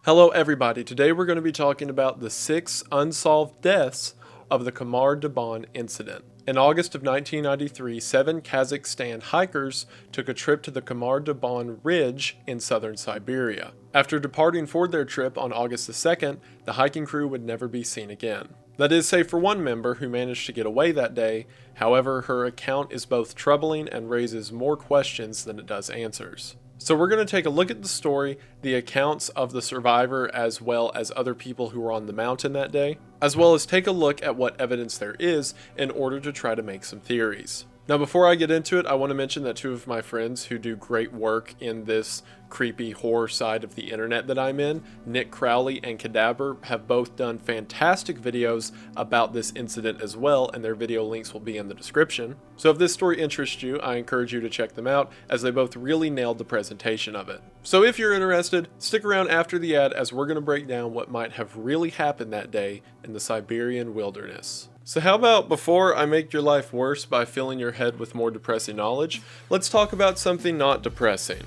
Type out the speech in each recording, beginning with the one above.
Hello everybody, today we're going to be talking about the 6 unsolved deaths of the Khamar Daban incident. In August of 1993, 7 Kazakhstan hikers took a trip to the Khamar Daban Ridge in southern Siberia. After departing for their trip on August the 2nd, the hiking crew would never be seen again. That is, save for one member who managed to get away that day. However, her account is both troubling and raises more questions than it does answers. So we're going to take a look at the story, the accounts of the survivor as well as other people who were on the mountain that day, as well as take a look at what evidence there is in order to try to make some theories. Now before I get into it, I want to mention that 2 of my friends who do great work in this creepy horror side of the internet that I'm in, Nick Crowley and Cadaver, have both done fantastic videos about this incident as well, and their video links will be in the description. So if this story interests you, I encourage you to check them out, as they both really nailed the presentation of it. So if you're interested, stick around after the ad as we're going to break down what might have really happened that day in the Siberian wilderness. So how about before I make your life worse by filling your head with more depressing knowledge, let's talk about something not depressing.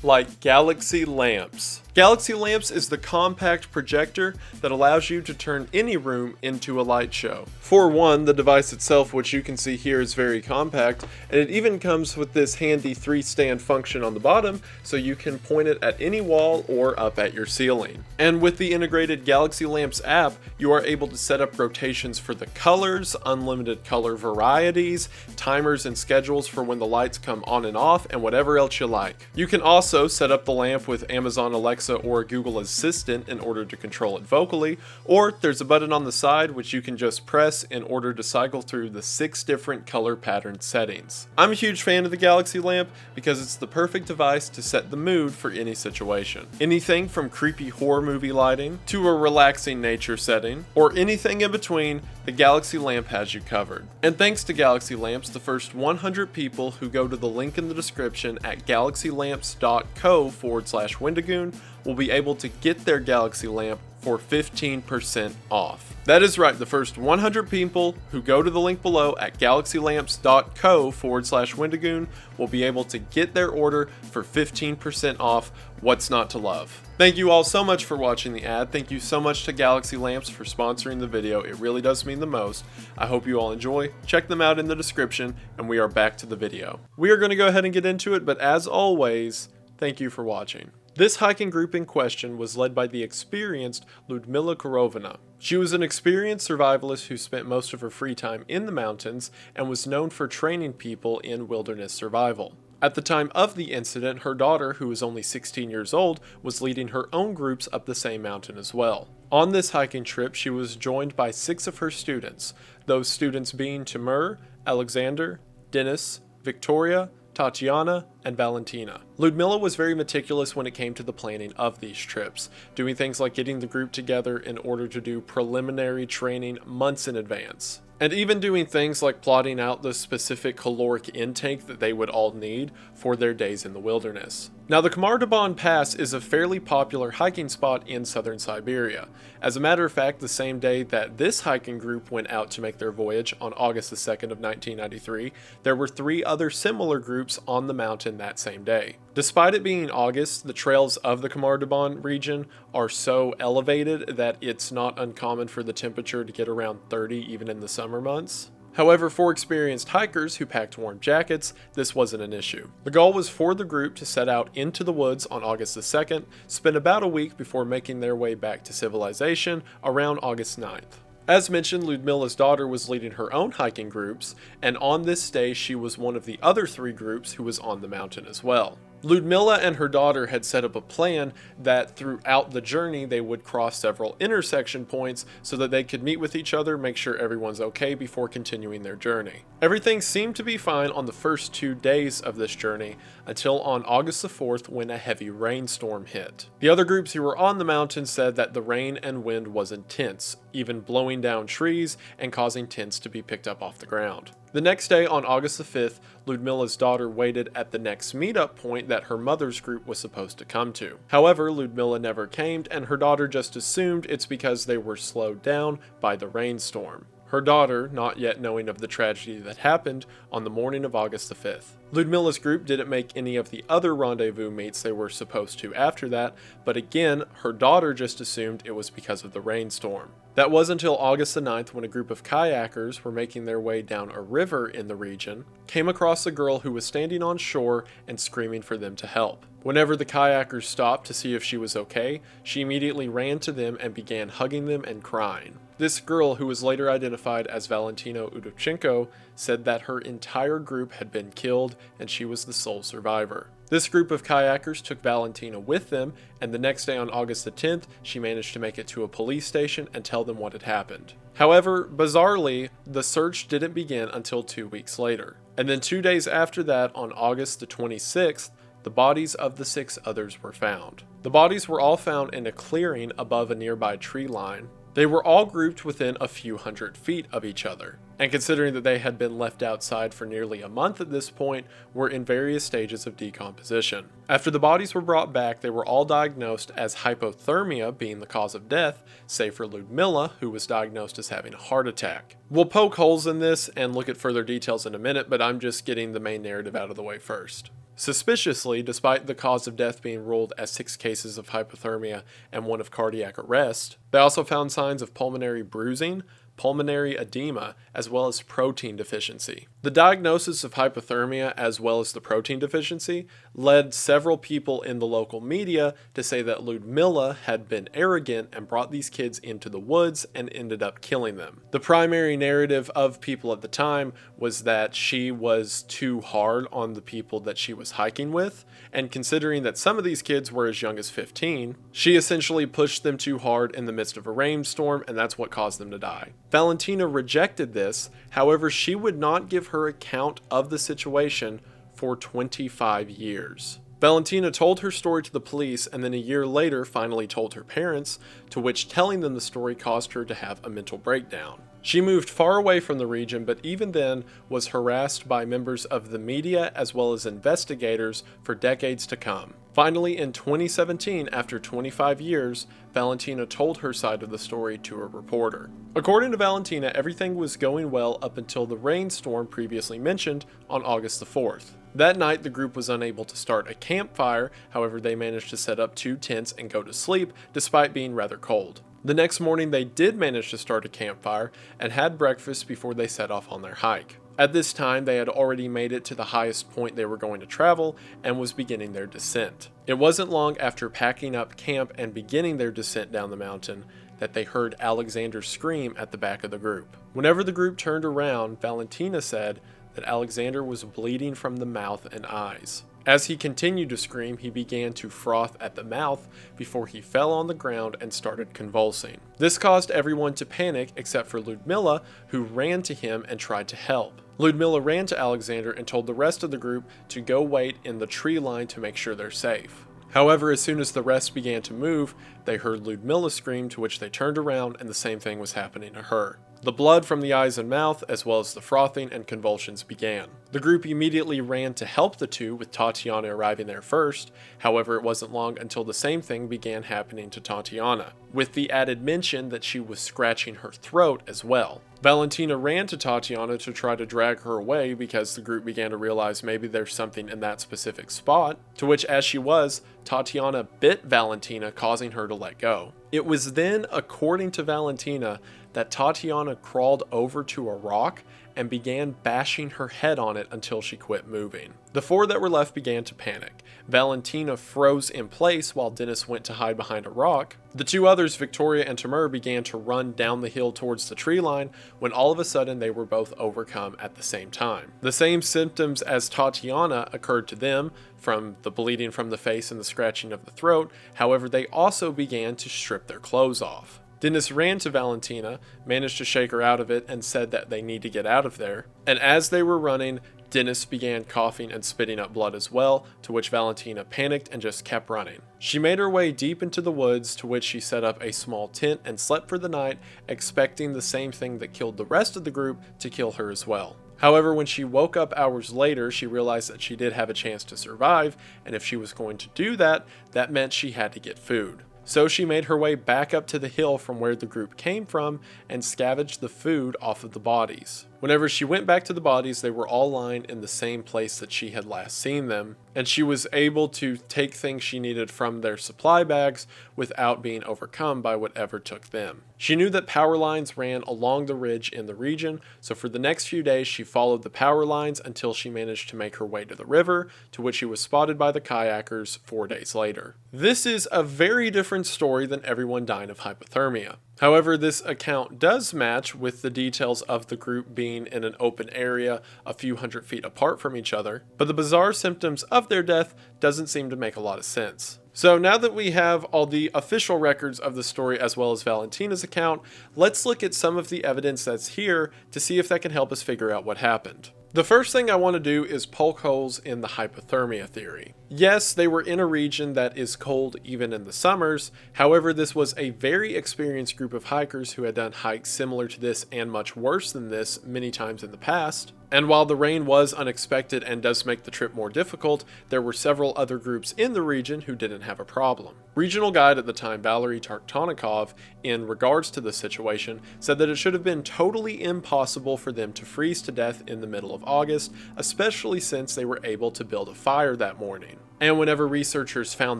Like galaxy lamps. Galaxy lamps is the compact projector that allows you to turn any room into a light show. For one, the device itself, which you can see here, is very compact, and it even comes with this handy 3-stand function on the bottom, so you can point it at any wall or up at your ceiling. And with the integrated Galaxy Lamps app, you are able to set up rotations for the colors, unlimited color varieties, timers and schedules for when the lights come on and off, and whatever else you like. You can also set up the lamp with Amazon Alexa or Google Assistant in order to control it vocally, or there's a button on the side which you can just press in order to cycle through the 6 different color pattern settings. I'm a huge fan of the Galaxy Lamp because it's the perfect device to set the mood for any situation. Anything from creepy horror movie lighting to a relaxing nature setting, or anything in between, the Galaxy Lamp has you covered. And thanks to Galaxy Lamps, the first 100 people who go to the link in the description at galaxylamps.co/Wendigoon will be able to get their Galaxy Lamp for 15% off. That is right, the first 100 people who go to the link below at galaxylamps.co/Wendigoon will be able to get their order for 15% off. What's not to love? Thank you all so much for watching the ad. Thank you so much to Galaxy Lamps for sponsoring the video. It really does mean the most. I hope you all enjoy. Check them out in the description, and we are back to the video. We are going to go ahead and get into it, but as always, thank you for watching. This hiking group in question was led by the experienced Lyudmila Korovina. She was an experienced survivalist who spent most of her free time in the mountains and was known for training people in wilderness survival. At the time of the incident, her daughter, who was only 16 years old, was leading her own groups up the same mountain as well. On this hiking trip, she was joined by 6 of her students, those students being Timur, Alexander, Denis, Victoria, Tatiana, and Valentina. Lyudmila was very meticulous when it came to the planning of these trips, doing things like getting the group together in order to do preliminary training months in advance, and even doing things like plotting out the specific caloric intake that they would all need for their days in the wilderness. Now, the Khamar Daban Pass is a fairly popular hiking spot in southern Siberia. As a matter of fact, the same day that this hiking group went out to make their voyage on August the 2nd of 1993, there were 3 other similar groups on the mountain that same day. Despite it being August, the trails of the Khamar Daban region are so elevated that it's not uncommon for the temperature to get around 30 even in the summer months. However, for experienced hikers who packed warm jackets, this wasn't an issue. The goal was for the group to set out into the woods on August the 2nd, spend about a week before making their way back to civilization around August 9th. As mentioned, Lyudmila's daughter was leading her own hiking groups, and on this day she was one of the other 3 groups who was on the mountain as well. Lyudmila and her daughter had set up a plan that throughout the journey they would cross several intersection points so that they could meet with each other, make sure everyone's okay before continuing their journey. Everything seemed to be fine on the first 2 days of this journey until on August the 4th when a heavy rainstorm hit. The other groups who were on the mountain said that the rain and wind was intense, even blowing down trees and causing tents to be picked up off the ground. The next day, on August the 5th, Lyudmila's daughter waited at the next meetup point that her mother's group was supposed to come to. However, Lyudmila never came, and her daughter just assumed it's because they were slowed down by the rainstorm. her daughter not yet knowing of the tragedy that happened on the morning of August the 5th. Ludmila's group didn't make any of the other rendezvous meets they were supposed to after that, but again, her daughter just assumed it was because of the rainstorm. That was until August the 9th when a group of kayakers were making their way down a river in the region, came across a girl who was standing on shore and screaming for them to help. Whenever the kayakers stopped to see if she was okay, she immediately ran to them and began hugging them and crying. This girl, who was later identified as Valentina Udovchenko, said that her entire group had been killed and she was the sole survivor. This group of kayakers took Valentina with them, and the next day on August the 10th, she managed to make it to a police station and tell them what had happened. However, bizarrely, the search didn't begin until 2 weeks later. And then 2 days after that, on August the 26th, the bodies of the 6 others were found. The bodies were all found in a clearing above a nearby tree line. They were all grouped within a few hundred feet of each other, and considering that they had been left outside for nearly a month at this point, were in various stages of decomposition. After the bodies were brought back, they were all diagnosed as hypothermia being the cause of death, save for Ludmila, who was diagnosed as having a heart attack. We'll poke holes in this and look at further details in a minute, but I'm just getting the main narrative out of the way first. Suspiciously, despite the cause of death being ruled as 6 cases of hypothermia and 1 of cardiac arrest, they also found signs of pulmonary bruising, pulmonary edema, as well as protein deficiency. The diagnosis of hypothermia as well as the protein deficiency led several people in the local media to say that Ludmila had been arrogant and brought these kids into the woods and ended up killing them. The primary narrative of people at the time was that she was too hard on the people that she was hiking with, and considering that some of these kids were as young as 15, she essentially pushed them too hard in the midst of a rainstorm, and that's what caused them to die. Valentina rejected this, however, she would not give her account of the situation for 25 years. Valentina told her story to the police and then a year later finally told her parents, to which telling them the story caused her to have a mental breakdown. She moved far away from the region, but even then was harassed by members of the media as well as investigators for decades to come. Finally, in 2017, after 25 years, Valentina told her side of the story to a reporter. According to Valentina, everything was going well up until the rainstorm previously mentioned on August the 4th. That night, the group was unable to start a campfire, however, they managed to set up 2 tents and go to sleep, despite being rather cold. The next morning, they did manage to start a campfire and had breakfast before they set off on their hike. At this time, they had already made it to the highest point they were going to travel and was beginning their descent. It wasn't long after packing up camp and beginning their descent down the mountain that they heard Alexander scream at the back of the group. Whenever the group turned around, Valentina said that Alexander was bleeding from the mouth and eyes. As he continued to scream, he began to froth at the mouth before he fell on the ground and started convulsing. This caused everyone to panic except for Ludmila, who ran to him and tried to help. Ludmila ran to Alexander and told the rest of the group to go wait in the tree line to make sure they're safe. However, as soon as the rest began to move, they heard Ludmila scream, to which they turned around and the same thing was happening to her. The blood from the eyes and mouth, as well as the frothing and convulsions began. The group immediately ran to help the two, with Tatiana arriving there first. However, it wasn't long until the same thing began happening to Tatiana, with the added mention that she was scratching her throat as well. Valentina ran to Tatiana to try to drag her away because the group began to realize maybe there's something in that specific spot, to which, as she was, Tatiana bit Valentina, causing her to let go. It was then, according to Valentina, that Tatiana crawled over to a rock and began bashing her head on it until she quit moving. The 4 that were left began to panic. Valentina froze in place while Dennis went to hide behind a rock. The 2 others, Victoria and Timur, began to run down the hill towards the tree line when all of a sudden they were both overcome at the same time. The same symptoms as Tatiana occurred to them, from the bleeding from the face and the scratching of the throat. However, they also began to strip their clothes off. Dennis ran to Valentina, managed to shake her out of it, and said that they need to get out of there. And as they were running, Dennis began coughing and spitting up blood as well, to which Valentina panicked and just kept running. She made her way deep into the woods, to which she set up a small tent and slept for the night, expecting the same thing that killed the rest of the group to kill her as well. However, when she woke up hours later, she realized that she did have a chance to survive, and if she was going to do that, that meant she had to get food. So she made her way back up to the hill from where the group came from and scavenged the food off of the bodies. Whenever she went back to the bodies, they were all lying in the same place that she had last seen them, and she was able to take things she needed from their supply bags without being overcome by whatever took them. She knew that power lines ran along the ridge in the region, so for the next few days she followed the power lines until she managed to make her way to the river, to which she was spotted by the kayakers 4 days later. This is a very different story than everyone dying of hypothermia. However, this account does match with the details of the group being in an open area a few hundred feet apart from each other, but the bizarre symptoms of their death doesn't seem to make a lot of sense. So now that we have all the official records of the story as well as Valentina's account, let's look at some of the evidence that's here to see if that can help us figure out what happened. The first thing I want to do is poke holes in the hypothermia theory. Yes, they were in a region that is cold even in the summers. However, this was a very experienced group of hikers who had done hikes similar to this and much worse than this many times in the past. And while the rain was unexpected and does make the trip more difficult, there were several other groups in the region who didn't have a problem. Regional guide at the time, Valery Tartanikov, in regards to the situation, said that it should have been totally impossible for them to freeze to death in the middle of August, especially since they were able to build a fire that morning. And whenever researchers found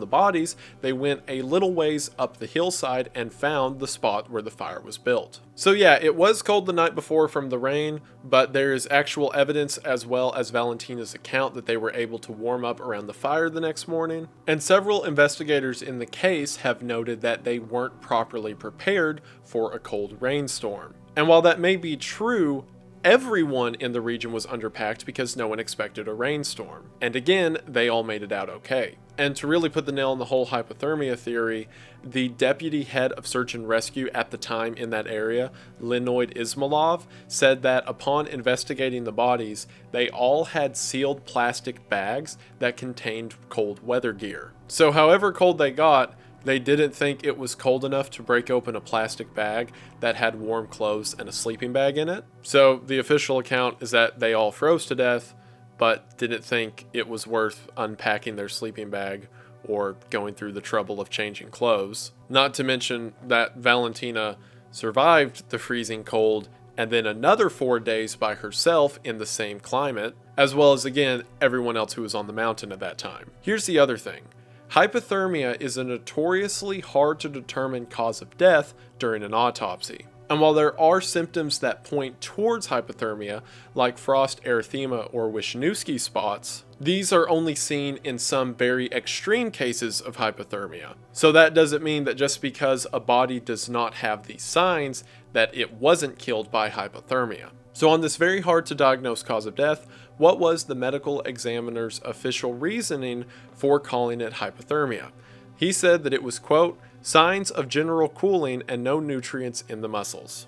the bodies, they went a little ways up the hillside and found the spot where the fire was built. So yeah, it was cold the night before from the rain, but there is actual evidence as well as Valentina's account that they were able to warm up around the fire the next morning. And several investigators in the case have noted that they weren't properly prepared for a cold rainstorm. And while that may be true, everyone in the region was underpacked because no one expected a rainstorm. And again, they all made it out okay. And to really put the nail in the whole hypothermia theory, the deputy head of search and rescue at the time in that area, Leonid Ismailov, said that upon investigating the bodies, they all had sealed plastic bags that contained cold weather gear. So however cold they got, they didn't think it was cold enough to break open a plastic bag that had warm clothes and a sleeping bag in it. So the official account is that they all froze to death, but didn't think it was worth unpacking their sleeping bag or going through the trouble of changing clothes. Not to mention that Valentina survived the freezing cold and then another 4 days by herself in the same climate, as well as, again, everyone else who was on the mountain at that time. Here's the other thing. Hypothermia is a notoriously hard to determine cause of death during an autopsy. And while there are symptoms that point towards hypothermia, like frost erythema or Wisniewski spots, these are only seen in some very extreme cases of hypothermia. So that doesn't mean that just because a body does not have these signs, that it wasn't killed by hypothermia. So on this very hard to diagnose cause of death, what was the medical examiner's official reasoning for calling it hypothermia? He said that it was, quote, signs of general cooling and no nutrients in the muscles.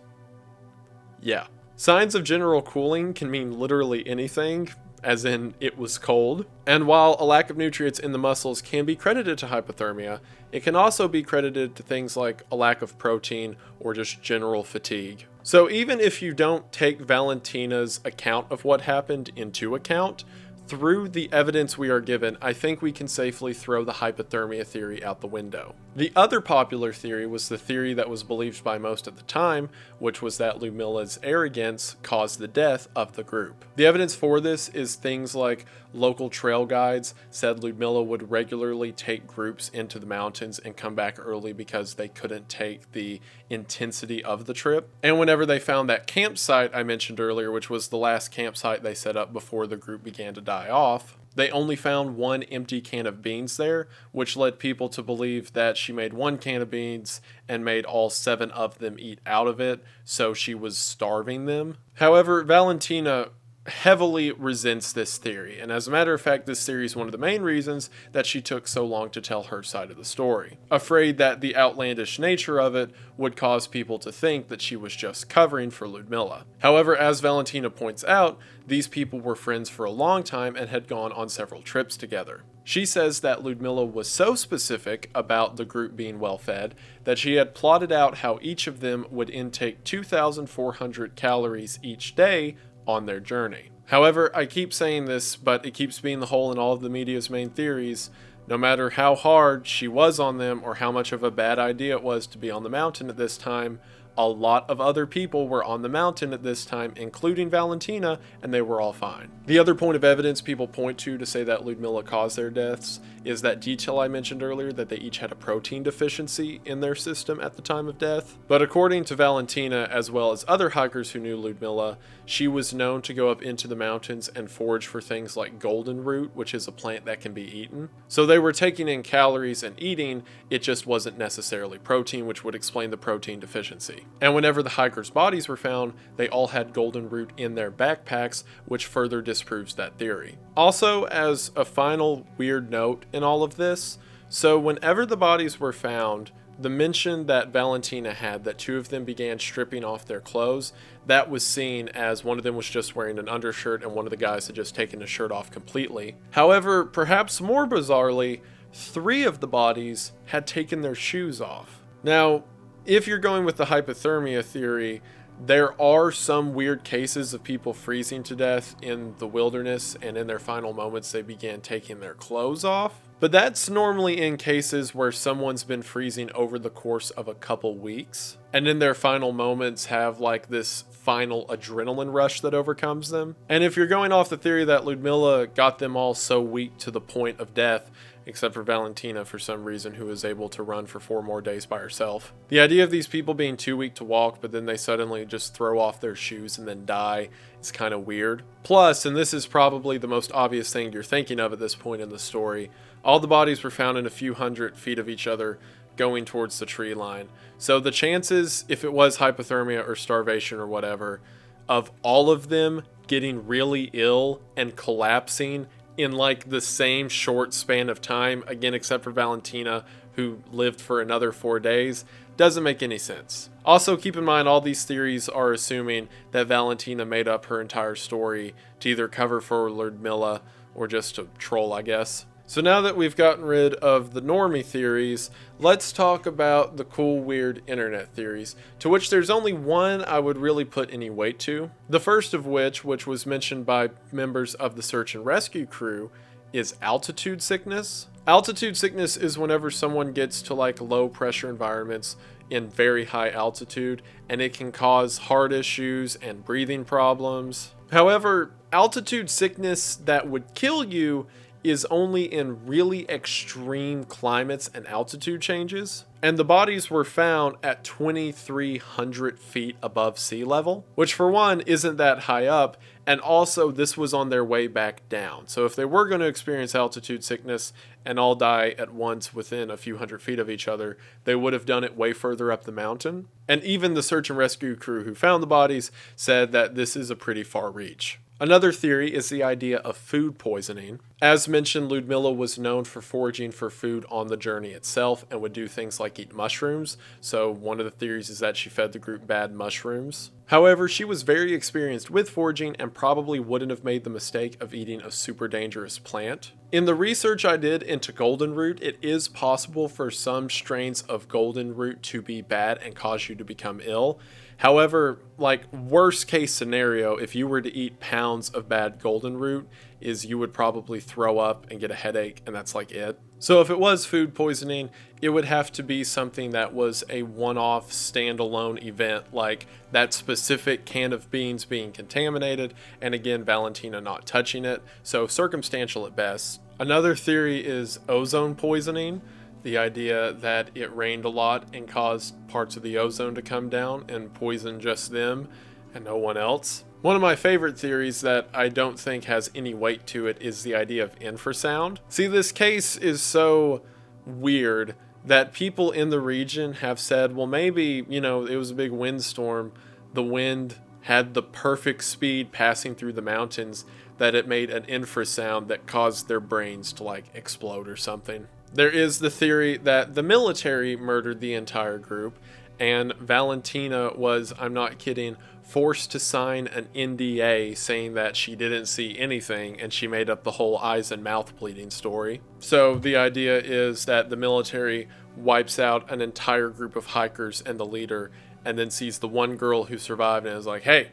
Yeah. Signs of general cooling can mean literally anything, as in it was cold. And while a lack of nutrients in the muscles can be credited to hypothermia, it can also be credited to things like a lack of protein or just general fatigue. So even if you don't take Valentina's account of what happened into account, through the evidence we are given, I think we can safely throw the hypothermia theory out the window. The other popular theory was the theory that was believed by most at the time, which was that Ludmila's arrogance caused the death of the group. The evidence for this is things like local trail guides said Ludmila would regularly take groups into the mountains and come back early because they couldn't take the intensity of the trip. And whenever they found that campsite I mentioned earlier, which was the last campsite they set up before the group began to die off, they only found one empty can of beans there, which led people to believe that she made one can of beans and made all 7 of them eat out of it, so she was starving them. However, Valentina heavily resents this theory, and as a matter of fact, this theory is one of the main reasons that she took so long to tell her side of the story, afraid that the outlandish nature of it would cause people to think that she was just covering for Ludmila. However, as Valentina points out, these people were friends for a long time and had gone on several trips together. She says that Ludmila was so specific about the group being well fed that she had plotted out how each of them would intake 2,400 calories each day on their journey. However, I keep saying this, but it keeps being the hole in all of the media's main theories. No matter how hard she was on them or how much of a bad idea it was to be on the mountain at this time, a lot of other people were on the mountain at this time, including Valentina, and they were all fine. The other point of evidence people point to say that Ludmilla caused their deaths is that detail I mentioned earlier, that they each had a protein deficiency in their system at the time of death. But according to Valentina, as well as other hikers who knew Ludmilla, she was known to go up into the mountains and forage for things like golden root, which is a plant that can be eaten. So they were taking in calories and eating, it just wasn't necessarily protein, which would explain the protein deficiency. And whenever the hikers' bodies were found, they all had golden root in their backpacks, which further disproves that theory. Also, as a final weird note in all of this, so whenever the bodies were found, the mention that Valentina had that two of them began stripping off their clothes, that was seen as one of them was just wearing an undershirt and one of the guys had just taken his shirt off completely. However, perhaps more bizarrely, 3 of the bodies had taken their shoes off. Now, if you're going with the hypothermia theory, there are some weird cases of people freezing to death in the wilderness, and in their final moments they began taking their clothes off. But that's normally in cases where someone's been freezing over the course of a couple weeks, and in their final moments have like this final adrenaline rush that overcomes them. And if you're going off the theory that Ludmilla got them all so weak to the point of death, except for Valentina for some reason, who was able to run for 4 more days by herself. The idea of these people being too weak to walk, but then they suddenly just throw off their shoes and then die is kind of weird. Plus, and this is probably the most obvious thing you're thinking of at this point in the story, all the bodies were found in a few hundred feet of each other going towards the tree line. So the chances, if it was hypothermia or starvation or whatever, of all of them getting really ill and collapsing in like the same short span of time, again except for Valentina, who lived for another 4 days, doesn't make any sense. Also, keep in mind all these theories are assuming that Valentina made up her entire story to either cover for Ludmilla or just to troll, I guess. So now that we've gotten rid of the normie theories, let's talk about the cool, weird internet theories, to which there's only one I would really put any weight to. The first of which was mentioned by members of the search and rescue crew, is altitude sickness. Altitude sickness is whenever someone gets to like low pressure environments in very high altitude, and it can cause heart issues and breathing problems. However, altitude sickness that would kill you is only in really extreme climates and altitude changes. And the bodies were found at 2,300 feet above sea level, which for one isn't that high up, and also this was on their way back down. So if they were going to experience altitude sickness and all die at once within a few hundred feet of each other, they would have done it way further up the mountain. And even the search and rescue crew who found the bodies said that this is a pretty far reach. Another theory is the idea of food poisoning. As mentioned, Ludmilla was known for foraging for food on the journey itself and would do things like eat mushrooms, so one of the theories is that she fed the group bad mushrooms. However, she was very experienced with foraging and probably wouldn't have made the mistake of eating a super dangerous plant. In the research I did into golden root, it is possible for some strains of golden root to be bad and cause you to become ill. However, like worst case scenario, if you were to eat pounds of bad golden root, is you would probably throw up and get a headache, and that's like it. So if it was food poisoning, it would have to be something that was a one-off standalone event, like that specific can of beans being contaminated, and again, Valentina not touching it, so circumstantial at best. Another theory is ozone poisoning. The idea that it rained a lot and caused parts of the ozone to come down and poison just them and no one else. One of my favorite theories that I don't think has any weight to it is the idea of infrasound. See, this case is so weird that people in the region have said, well, maybe, it was a big windstorm. The wind had the perfect speed passing through the mountains that it made an infrasound that caused their brains to like explode or something. There is the theory that the military murdered the entire group, and Valentina was, I'm not kidding, forced to sign an NDA saying that she didn't see anything, and she made up the whole eyes and mouth bleeding story. So the idea is that the military wipes out an entire group of hikers and the leader, and then sees the one girl who survived and is like, hey,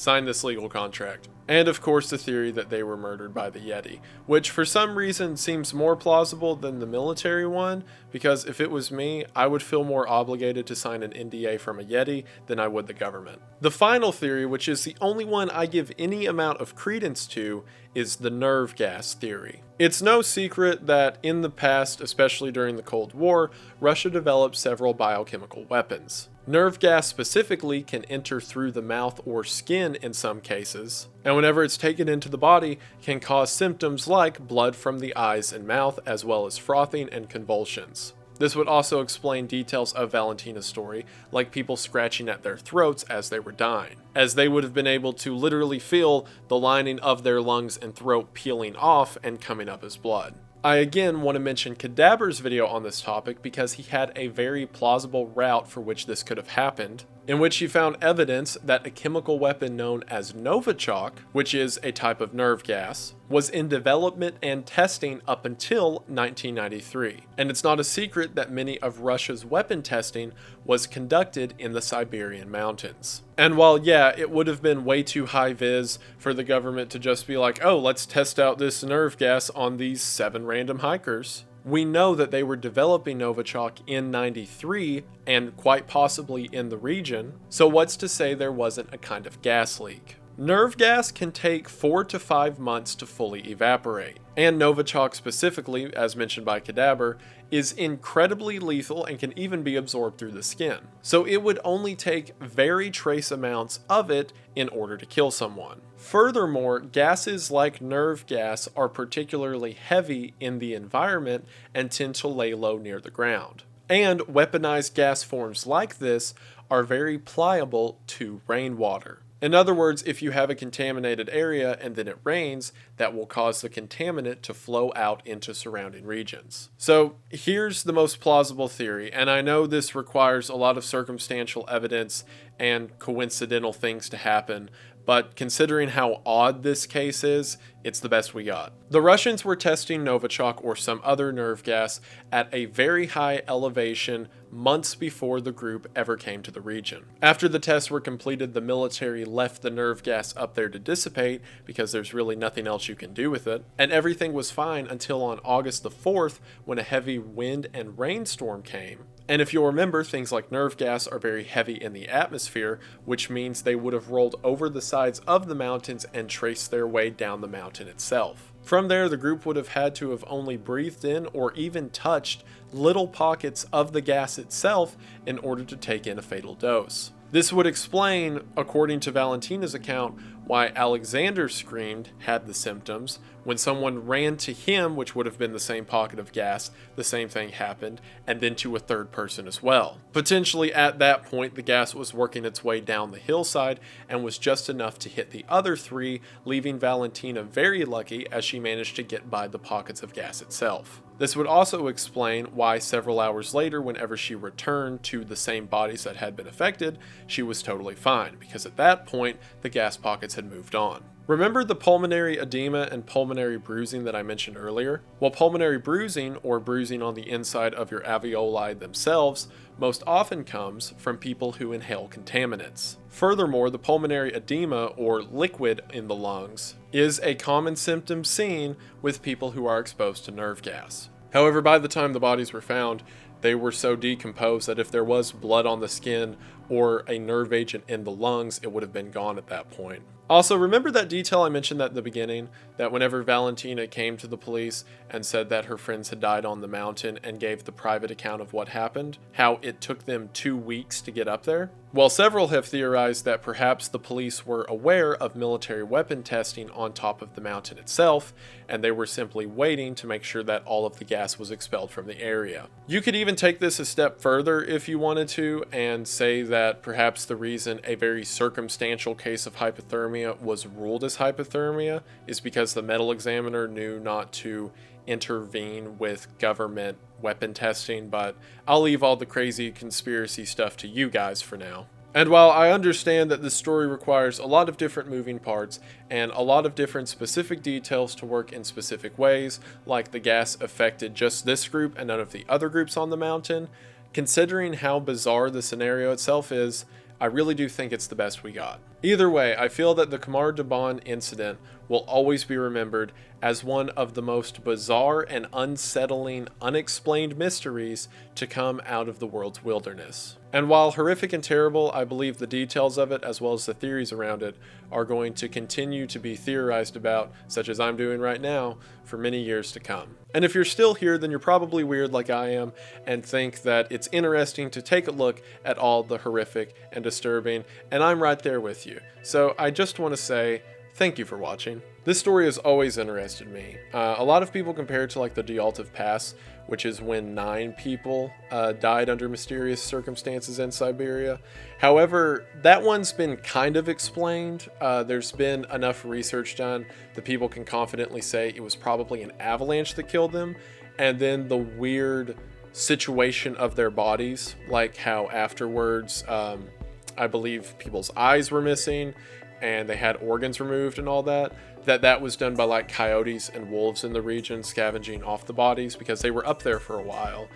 sign this legal contract. And of course the theory that they were murdered by the Yeti, which for some reason seems more plausible than the military one, because if it was me, I would feel more obligated to sign an NDA from a Yeti than I would the government. The final theory, which is the only one I give any amount of credence to, is the nerve gas theory. It's no secret that in the past, especially during the Cold War, Russia developed several biochemical weapons. Nerve gas specifically can enter through the mouth or skin in some cases, and whenever it's taken into the body, can cause symptoms like blood from the eyes and mouth, as well as frothing and convulsions. This would also explain details of Valentina's story, like people scratching at their throats as they were dying, as they would have been able to literally feel the lining of their lungs and throat peeling off and coming up as blood. I again want to mention Kadaber's video on this topic because he had a very plausible route for which this could have happened, in which he found evidence that a chemical weapon known as Novichok, which is a type of nerve gas, was in development and testing up until 1993. And it's not a secret that many of Russia's weapon testing was conducted in the Siberian mountains. And while yeah, it would have been way too high vis for the government to just be like, oh, let's test out this nerve gas on these 7 random hikers, we know that they were developing Novichok in 93 and quite possibly in the region, so what's to say there wasn't a kind of gas leak? Nerve gas can take 4 to 5 months to fully evaporate, and Novichok specifically, as mentioned by Kadaber, is incredibly lethal and can even be absorbed through the skin. So it would only take very trace amounts of it in order to kill someone. Furthermore, gases like nerve gas are particularly heavy in the environment and tend to lay low near the ground. And weaponized gas forms like this are very pliable to rainwater. In other words, if you have a contaminated area and then it rains, that will cause the contaminant to flow out into surrounding regions. So here's the most plausible theory, and I know this requires a lot of circumstantial evidence and coincidental things to happen, but considering how odd this case is, it's the best we got. The Russians were testing Novichok or some other nerve gas at a very high elevation months before the group ever came to the region. After the tests were completed, the military left the nerve gas up there to dissipate because there's really nothing else you can do with it, and everything was fine until on August the 4th when a heavy wind and rainstorm came. And if you'll remember, things like nerve gas are very heavy in the atmosphere, which means they would have rolled over the sides of the mountains and traced their way down the mountain itself. From there, the group would have had to have only breathed in or even touched little pockets of the gas itself in order to take in a fatal dose. This would explain, according to Valentina's account, why Alexander screamed, had the symptoms. When someone ran to him, which would have been the same pocket of gas, the same thing happened, and then to a third person as well. Potentially at that point, the gas was working its way down the hillside and was just enough to hit the other 3, leaving Valentina very lucky as she managed to get by the pockets of gas itself. This would also explain why several hours later, whenever she returned to the same bodies that had been affected, she was totally fine, because at that point, the gas pockets had moved on. Remember the pulmonary edema and pulmonary bruising that I mentioned earlier? Well, pulmonary bruising, or bruising on the inside of your alveoli themselves, most often comes from people who inhale contaminants. Furthermore, the pulmonary edema, or liquid in the lungs, is a common symptom seen with people who are exposed to nerve gas. However, by the time the bodies were found, they were so decomposed that if there was blood on the skin or a nerve agent in the lungs, it would have been gone at that point. Also, remember that detail I mentioned at the beginning, that whenever Valentina came to the police and said that her friends had died on the mountain and gave the private account of what happened, how it took them 2 weeks to get up there? Well, several have theorized that perhaps the police were aware of military weapon testing on top of the mountain itself, and they were simply waiting to make sure that all of the gas was expelled from the area. You could even take this a step further if you wanted to, and say that perhaps the reason a very circumstantial case of hypothermia was ruled as hypothermia is because the medical examiner knew not to intervene with government weapon testing, but I'll leave all the crazy conspiracy stuff to you guys for now. And while I understand that this story requires a lot of different moving parts and a lot of different specific details to work in specific ways, like the gas affected just this group and none of the other groups on the mountain, considering how bizarre the scenario itself is, I really do think it's the best we got. Either way, I feel that the Khamar Daban incident will always be remembered as one of the most bizarre and unsettling, unexplained mysteries to come out of the world's wilderness. And while horrific and terrible, I believe the details of it, as well as the theories around it, are going to continue to be theorized about, such as I'm doing right now, for many years to come. And if you're still here, then you're probably weird like I am, and think that it's interesting to take a look at all the horrific and disturbing, and I'm right there with you. So I just want to say, thank you for watching. This story has always interested me. A lot of people compare it to like the Dyaltov Pass, which is when 9 people died under mysterious circumstances in Siberia. However, that one's been kind of explained. There's been enough research done that people can confidently say it was probably an avalanche that killed them, and then the weird situation of their bodies, like how afterwards, I believe people's eyes were missing and they had organs removed and all that, that was done by like coyotes and wolves in the region scavenging off the bodies because they were up there for a while.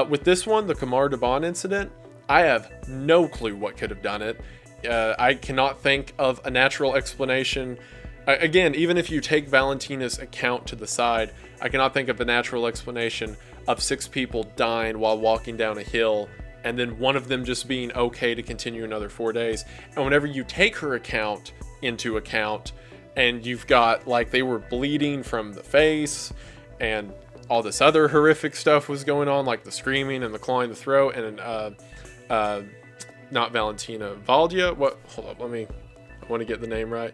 With this one, the Khamar Daban incident, I have no clue what could have done it. I cannot think of a natural explanation. Again, even if you take Valentina's account to the side, I cannot think of a natural explanation of 6 people dying while walking down a hill and then one of them just being okay to continue another 4 days. And whenever you take her account into account, and you've got like they were bleeding from the face and all this other horrific stuff was going on, like the screaming and the clawing the throat, and not Valentina, Valdia, what, hold up, I want to get the name right.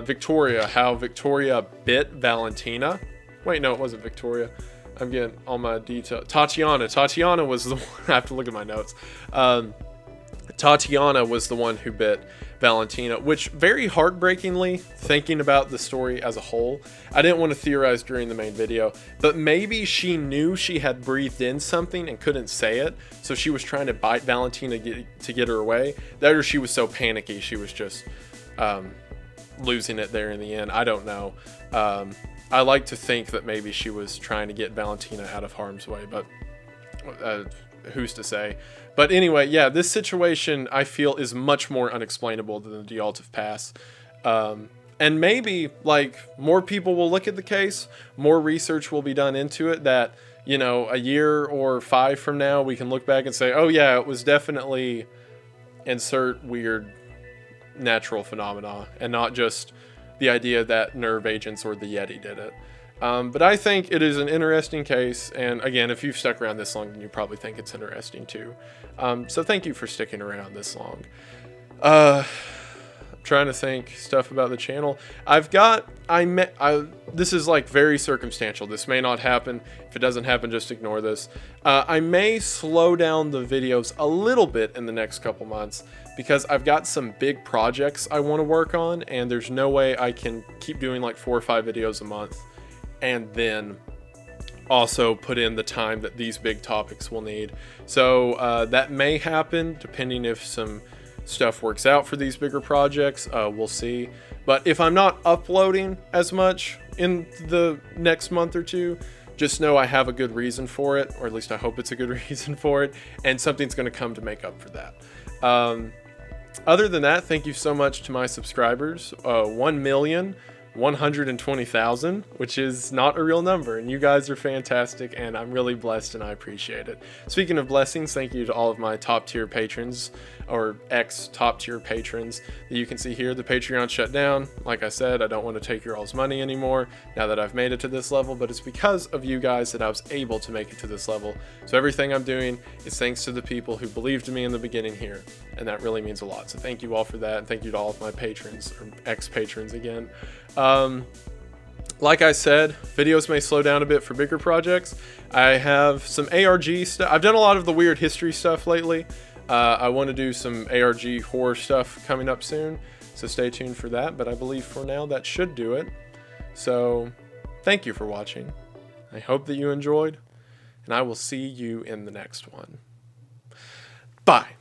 Victoria, how Victoria bit Valentina. Wait, no, it wasn't Victoria. I'm getting all my details. Tatiana was the one, I have to look at my notes. Tatiana was the one who bit Valentina, which very heartbreakingly, thinking about the story as a whole, I didn't want to theorize during the main video, but maybe she knew she had breathed in something and couldn't say it, so she was trying to bite Valentina to get her away. That, or she was so panicky she was just losing it there in the end. I don't know. I like to think that maybe she was trying to get Valentina out of harm's way, but who's to say? But anyway, yeah, this situation I feel is much more unexplainable than the Dyaltov Pass. And maybe like more people will look at the case, more research will be done into it, that, you know, a year or 5 from now we can look back and say, oh yeah, it was definitely insert weird natural phenomena and not just the idea that nerve agents or the Yeti did it. But I think it is an interesting case, and again, if you've stuck around this long, then you probably think it's interesting too. So thank you for sticking around this long. I'm trying to think stuff about the channel. This is like very circumstantial. This may not happen. If it doesn't happen, just ignore this. I may slow down the videos a little bit in the next couple months because I've got some big projects I want to work on, and there's no way I can keep doing like 4 or 5 videos a month and then also put in the time that these big topics will need. So that may happen depending if some stuff works out for these bigger projects. We'll see. But if I'm not uploading as much in the next month or 2, just know I have a good reason for it, or at least I hope it's a good reason for it, and something's going to come to make up for that. Other than that, thank you so much to my subscribers. 1,120,000, which is not a real number, and you guys are fantastic, and I'm really blessed and I appreciate it. Speaking of blessings, thank you to all of my top tier patrons, or ex-top tier patrons that you can see here. The Patreon shut down. Like I said, I don't want to take your all's money anymore now that I've made it to this level, but it's because of you guys that I was able to make it to this level. So everything I'm doing is thanks to the people who believed in me in the beginning here, and that really means a lot. So thank you all for that, and thank you to all of my patrons, or ex-patrons again. Like I said, videos may slow down a bit for bigger projects. I have some ARG stuff. I've done a lot of the weird history stuff lately. I want to do some ARG horror stuff coming up soon, so stay tuned for that. But I believe for now that should do it. So thank you for watching. I hope that you enjoyed, and I will see you in the next one. Bye.